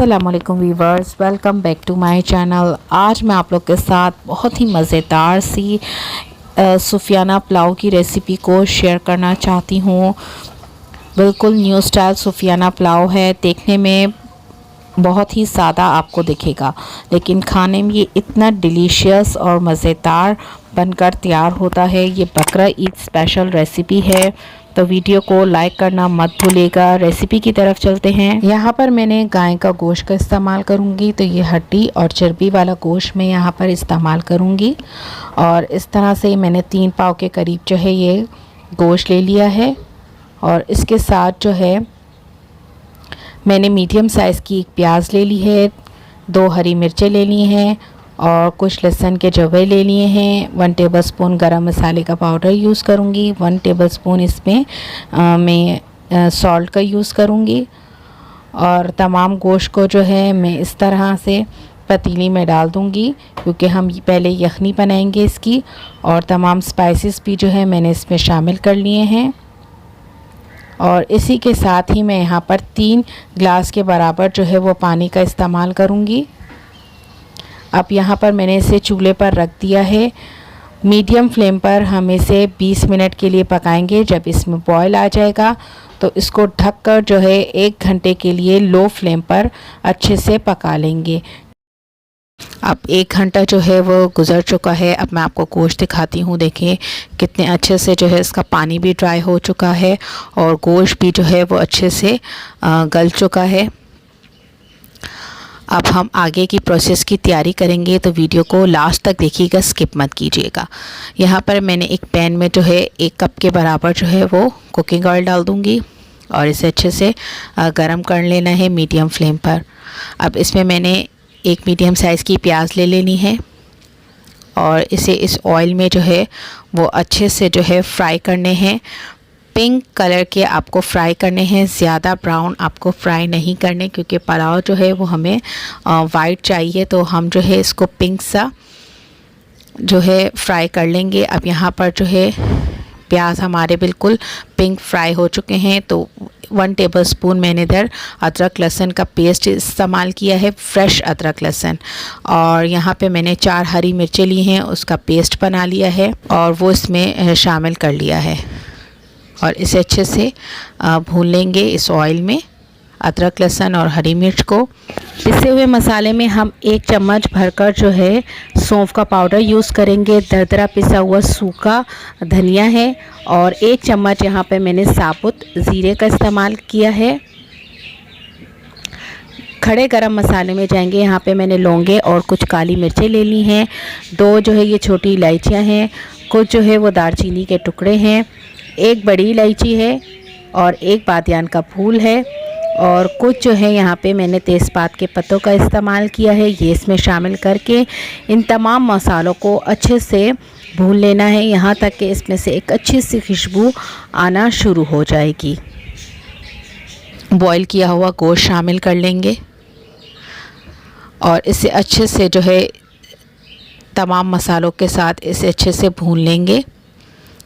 अस्सलामुअलैकुम viewers, welcome back to my channel. आज मैं आप लोग के साथ बहुत ही मज़ेदार सी सूफियाना पुलाव की रेसिपी को शेयर करना चाहती हूँ। बिल्कुल न्यू स्टाइल सूफियाना पुलाव है। देखने में बहुत ही सादा आपको दिखेगा, लेकिन खाने में ये इतना डिलीशियस और मज़ेदार बनकर तैयार होता है। ये बकरा ईद स्पेशल रेसिपी है, तो वीडियो को लाइक करना मत भूलिएगा। रेसिपी की तरफ चलते हैं। यहाँ पर मैंने गाय का गोश्त का इस्तेमाल करूँगी, तो ये हड्डी और चर्बी वाला गोश्त मैं यहाँ पर इस्तेमाल करूँगी। और इस तरह से मैंने 3 पाव के करीब जो है ये गोश्त ले लिया है। और इसके साथ जो है मैंने मीडियम साइज़ की एक प्याज ले ली है, 2 हरी मिर्चें ले ली हैं और कुछ लहसुन के जवे ले लिए हैं। 1 टेबलस्पून गरम मसाले का पाउडर यूज़ करूँगी। 1 टेबलस्पून इसमें मैं सॉल्ट का यूज़ करूँगी। और तमाम गोश्त को जो है मैं इस तरह से पतीली में डाल दूँगी, क्योंकि हम पहले यखनी बनाएंगे इसकी। और तमाम स्पाइसेस भी जो है मैंने इसमें शामिल कर लिए हैं। और इसी के साथ ही मैं यहाँ पर 3 गिलास के बराबर जो है वो पानी का इस्तेमाल करूँगी। अब यहाँ पर मैंने इसे चूल्हे पर रख दिया है। मीडियम फ्लेम पर हम इसे 20 मिनट के लिए पकाएंगे। जब इसमें बॉयल आ जाएगा तो इसको ढककर जो है 1 घंटे के लिए लो फ्लेम पर अच्छे से पका लेंगे। अब 1 घंटा जो है वो गुज़र चुका है। अब मैं आपको गोश्त दिखाती हूँ। देखें कितने अच्छे से जो है इसका पानी भी ड्राई हो चुका है और गोश्त भी जो है वो अच्छे से गल चुका है। अब हम आगे की प्रोसेस की तैयारी करेंगे, तो वीडियो को लास्ट तक देखिएगा, स्किप मत कीजिएगा। यहाँ पर मैंने एक पैन में जो है 1 कप के बराबर जो है वो कुकिंग ऑयल डाल दूँगी और इसे अच्छे से गरम कर लेना है मीडियम फ्लेम पर। अब इसमें मैंने एक मीडियम साइज़ की प्याज ले लेनी है और इसे इस ऑयल में जो है वो अच्छे से जो है फ्राई करने हैं। पिंक कलर के आपको फ्राई करने हैं, ज़्यादा ब्राउन आपको फ्राई नहीं करने, क्योंकि पुलाव जो है वो हमें वाइट चाहिए। तो हम जो है इसको पिंक सा जो है फ्राई कर लेंगे। अब यहाँ पर जो है प्याज हमारे बिल्कुल पिंक फ्राई हो चुके हैं, तो 1 टेबलस्पून मैंने इधर अदरक लहसुन का पेस्ट इस्तेमाल किया है, फ्रेश अदरक लहसुन। और यहाँ पे मैंने 4 हरी मिर्चें ली हैं, उसका पेस्ट बना लिया है और वो इसमें शामिल कर लिया है। और इसे अच्छे से भून लेंगे इस ऑयल में, अदरक लहसुन और हरी मिर्च को। पिसे हुए मसाले में हम 1 चम्मच भरकर जो है सौंफ का पाउडर यूज़ करेंगे। दरदरा पिसा हुआ सूखा धनिया है और 1 चम्मच यहाँ पे मैंने साबुत ज़ीरे का इस्तेमाल किया है। खड़े गरम मसाले में जाएंगे। यहाँ पे मैंने लौंगे और कुछ काली मिर्चें ले ली हैं। 2 जो है ये छोटी इलायचियाँ हैं, कुछ जो है वो दालचीनी के टुकड़े हैं, 1 बड़ी इलायची है और 1 बादियान का फूल है। और कुछ जो है यहाँ पे मैंने तेज़पात के पत्तों का इस्तेमाल किया है। ये इसमें शामिल करके इन तमाम मसालों को अच्छे से भून लेना है, यहाँ तक कि इसमें से एक अच्छी सी खुशबू आना शुरू हो जाएगी। बॉईल किया हुआ गोश्त शामिल कर लेंगे और इसे अच्छे से जो है तमाम मसालों के साथ इसे अच्छे से भून लेंगे।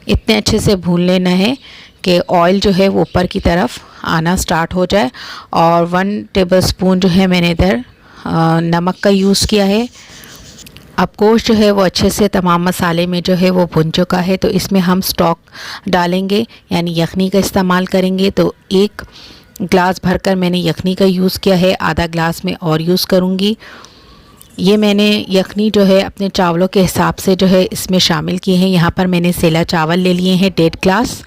इतने अच्छे से भून लेना है कि ऑयल जो है वो ऊपर की तरफ आना स्टार्ट हो जाए। और 1 टेबलस्पून जो है मैंने इधर नमक का यूज़ किया है। अब गोश्त जो है वो अच्छे से तमाम मसाले में जो है वो भुन चुका है, तो इसमें हम स्टॉक डालेंगे, यानी यखनी का इस्तेमाल करेंगे। तो 1 गिलास भरकर मैंने यखनी का यूज़ किया है, आधा गिलास में और यूज़ करूँगी। ये मैंने यखनी जो है अपने चावलों के हिसाब से जो है इसमें शामिल किए हैं। यहाँ पर मैंने सेला चावल ले लिए हैं 1.5 गिलास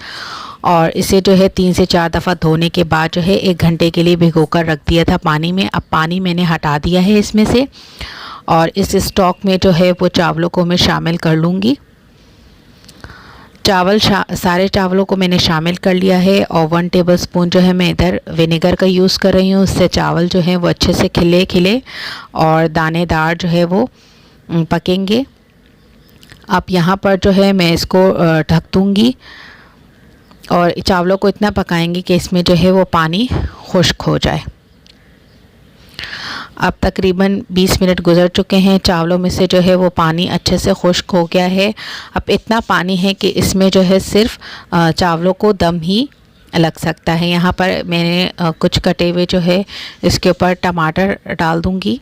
और इसे जो है 3 से 4 दफ़ा धोने के बाद जो है 1 घंटे के लिए भिगोकर रख दिया था पानी में। अब पानी मैंने हटा दिया है इसमें से और इस स्टॉक में जो है वो चावलों को मैं शामिल कर लूँगी। सारे चावलों को मैंने शामिल कर लिया है और 1 टेबलस्पून जो है मैं इधर विनेगर का यूज़ कर रही हूँ। इससे चावल जो है वो अच्छे से खिले और दानेदार जो है वो पकेंगे। अब यहाँ पर जो है मैं इसको ढक दूँगी और चावलों को इतना पकाएंगे कि इसमें जो है वो पानी खुश्क हो जाए। अब तकरीबन 20 मिनट गुजर चुके हैं। चावलों में से जो है वो पानी अच्छे से खुश्क हो गया है। अब इतना पानी है कि इसमें जो है सिर्फ चावलों को दम ही लग सकता है। यहाँ पर मैंने कुछ कटे हुए जो है इसके ऊपर टमाटर डाल दूँगी,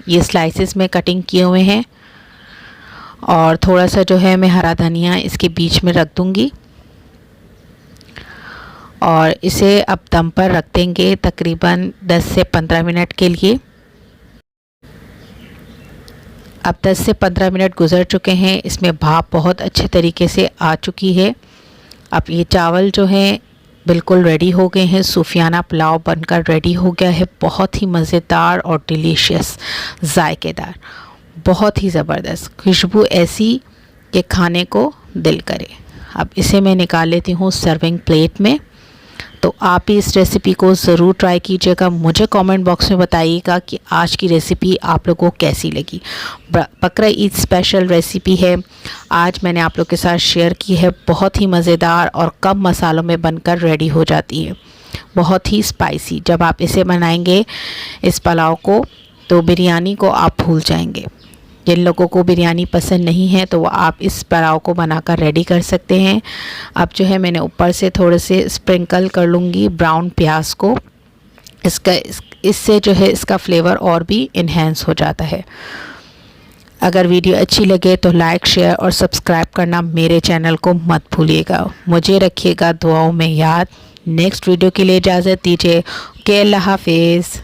ये स्लाइसेस में कटिंग किए हुए हैं। और थोड़ा सा जो है मैं हरा धनिया इसके बीच में रख दूँगी और इसे अब दम पर रख देंगे तकरीबन 10 से 15 मिनट के लिए। अब 10 से 15 मिनट गुज़र चुके हैं, इसमें भाप बहुत अच्छे तरीके से आ चुकी है। अब ये चावल जो हैं बिल्कुल रेडी हो गए हैं, सूफियाना पुलाव बनकर रेडी हो गया है। बहुत ही मज़ेदार और डिलीशियस, जायकेदार, बहुत ही ज़बरदस्त खुशबू ऐसी कि खाने को दिल करे। अब इसे मैं निकाल लेती हूँ सर्विंग प्लेट में। तो आप भी इस रेसिपी को ज़रूर ट्राई कीजिएगा। मुझे कमेंट बॉक्स में बताइएगा कि आज की रेसिपी आप लोगों को कैसी लगी। बकरा ईद स्पेशल रेसिपी है, आज मैंने आप लोग के साथ शेयर की है। बहुत ही मज़ेदार और कम मसालों में बनकर रेडी हो जाती है, बहुत ही स्पाइसी। जब आप इसे बनाएंगे इस पुलाव को तो बिरयानी को आप भूल जाएंगे। जिन लोगों को बिरयानी पसंद नहीं है तो वो आप इस पुलाव को बनाकर रेडी कर सकते हैं। अब जो है मैंने ऊपर से थोड़े से स्प्रिंकल कर लूँगी ब्राउन प्याज को, इससे जो है इसका फ्लेवर और भी इन्हेंस हो जाता है। अगर वीडियो अच्छी लगे तो लाइक, शेयर और सब्सक्राइब करना मेरे चैनल को मत भूलिएगा। मुझे रखिएगा दुआओं में याद। नेक्स्ट वीडियो के लिए इजाज़त दीजिए। ओके, अल्लाह हाफिज़।